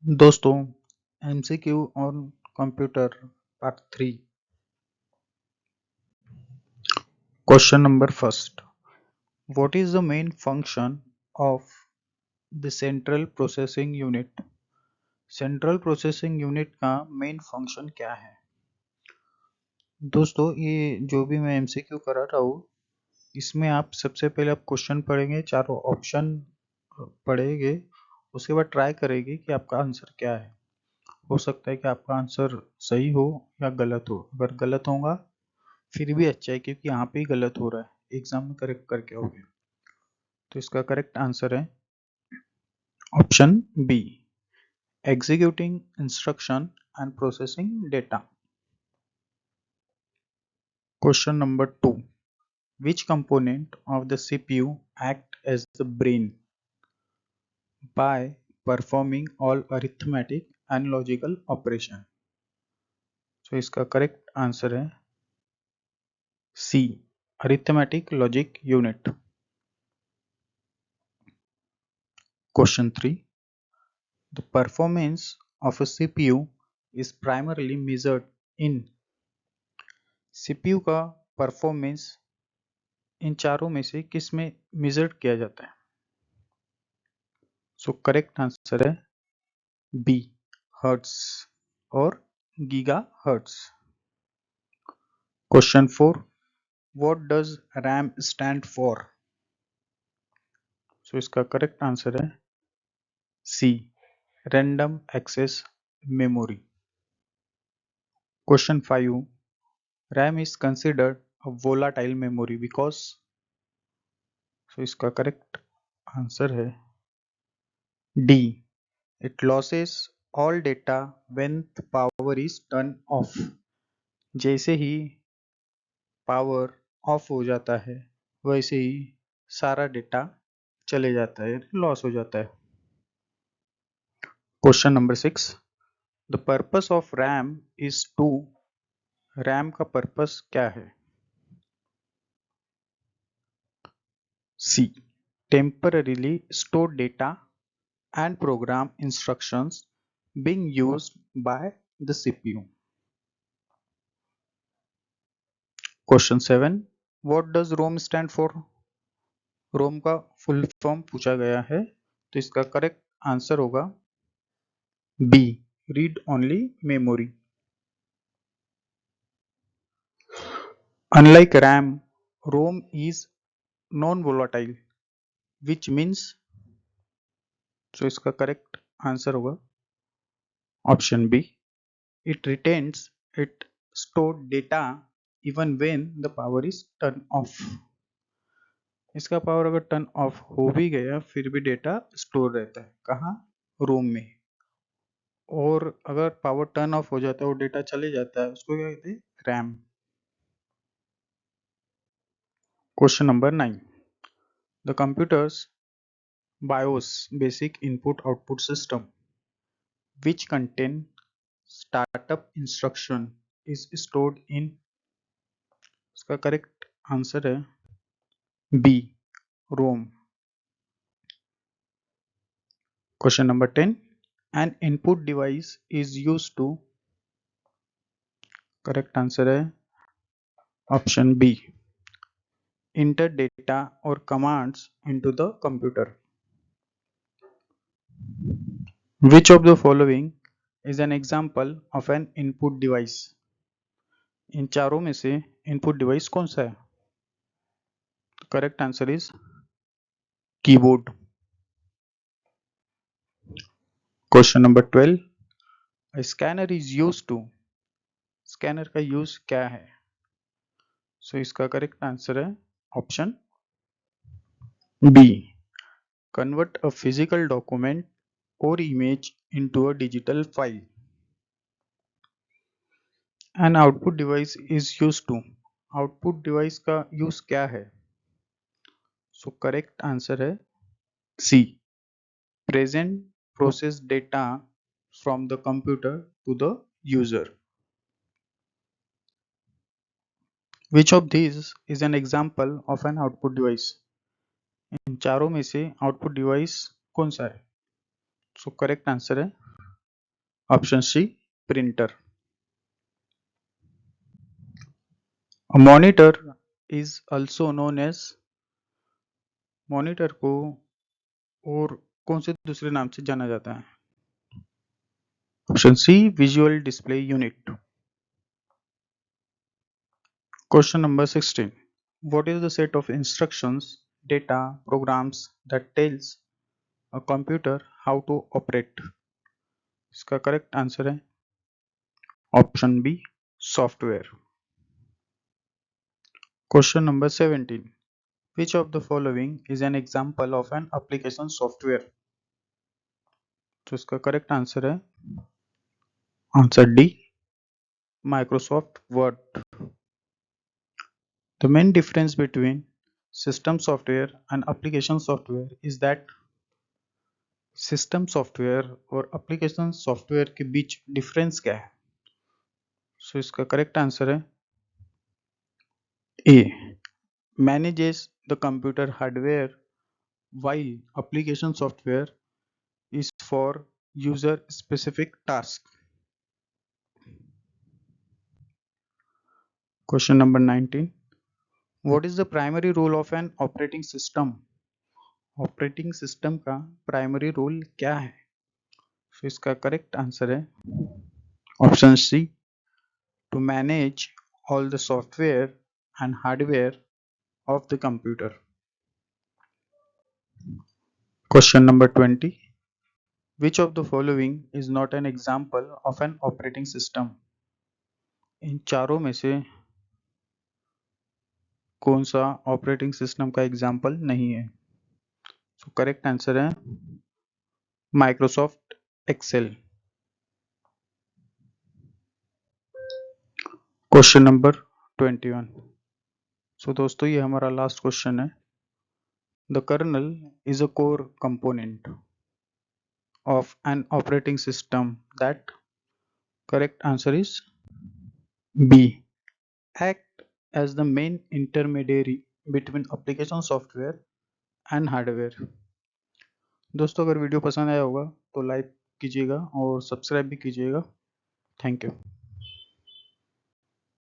दोस्तों, MCQ on computer part 3। Question number first, what is the main function of the central processing unit? Central processing unit का main function क्या है? दोस्तों, ये जो भी मैं एमसीक्यू करा रहा हूँ, इसमें आप सबसे पहले आप क्वेश्चन पढ़ेंगे, चारों ऑप्शन पढ़ेंगे, उसके बाद ट्राई करेंगे कि आपका आंसर क्या है। हो सकता है कि आपका आंसर सही हो या गलत हो। अगर गलत होगा फिर भी अच्छा है, क्योंकि यहाँ पे ही गलत हो रहा है, एग्जाम में करेक्ट करके आओगे। तो इसका करेक्ट आंसर है option B, executing instruction and processing data. Question number 2, which component of the CPU act as the brain by performing all arithmetic and logical operation? तो इसका करेक्ट आंसर है C, arithmetic logic unit. Question 3, the performance of a CPU is primarily measured in। CPU का performance इन चारों में से किस में मेजर किया जाता है? सो करेक्ट आंसर है बी, हर्ट्स और gigahertz. Question 4, what does RAM stand for? So इसका करेक्ट आंसर है C, random access memory. Question 5, RAM is considered a volatile memory because. So इसका करेक्ट आंसर है D, it loses all data when the power is turn off. जैसे ही power of हो जाता है वैसे ही सारा डेटा चले जाता है, लॉस हो जाता है। Question number 6, the purpose of RAM is to. RAM का पर्पस क्या है? C, temporarily store data and program instructions being used by the CPU. Question 7, what does ROM stand for? ROM का फुल फॉर्म पूछा गया है, तो इसका correct आंसर होगा B, read only memory. Unlike RAM, ROM is non volatile which means. तो इसका करेक्ट आंसर होगा option B, it retains it store data even when the power is turn of. इसका पावर अगर टर्न ऑफ हो भी गया फिर भी डेटा स्टोर रहता है, कहाँ? रोम में। और अगर पावर टर्न ऑफ हो जाता है और डेटा चले जाता है, उसको क्या कहते हैं? RAM. Question number 9, the computers BIOS basic input output system which contain startup instruction is stored in. इसका करेक्ट आंसर है B, ROM. Question number 10, an input device is use to. Correct answer है option B, enter data or commands into the computer. Which of the following is an example of an input device? इन चारों में से input device कौन सा है? Correct answer is keyboard. Question number 12, scanner is use to. Scanner का use क्या है? सो इसका करेक्ट आंसर है option B, convert a physical document और image into a digital file. An output device is use to. Output device का use क्या है? So correct answer है C, present process data from the computer to the user. Which of this is an example of an output device? इन चारों में से output device कौन सा है? सो करेक्ट आंसर है option C printer. A monitor is also known as, monitor को और कौन से दूसरे नाम से जाना जाता है? Option C visual display unit. Question number 16. What is the set of instructions, data, programs that tells a computer how to operate? इसका करेक्ट आंसर है option B software. Question number 17. Which of the following is an example of an application software? तो इसका correct answer है answer D Microsoft word. The main difference between system software and application software is that system software और application software के बीच difference क्या है? So इसका correct answer है A manages the computer hardware while application software is for user specific task. Question number 19. What is the primary role of an operating system? Operating system का primary role क्या है? तो इसका correct answer है option C to manage all the software and hardware of the computer. Question number 20. Which of the following is not an example of an operating system? इन चारों में से कौन सा ऑपरेटिंग सिस्टम का एग्जाम्पल नहीं है? So correct answer है Microsoft Excel. Question number 21. So दोस्तों ये हमारा लास्ट क्वेश्चन है. The kernel is a core component of an operating system that, correct answer is B, act as the main intermediary between application software and hardware. दोस्तों अगर video पसंद आया होगा तो लाइक कीजिएगा और सब्सक्राइब भी कीजिएगा. Thank you.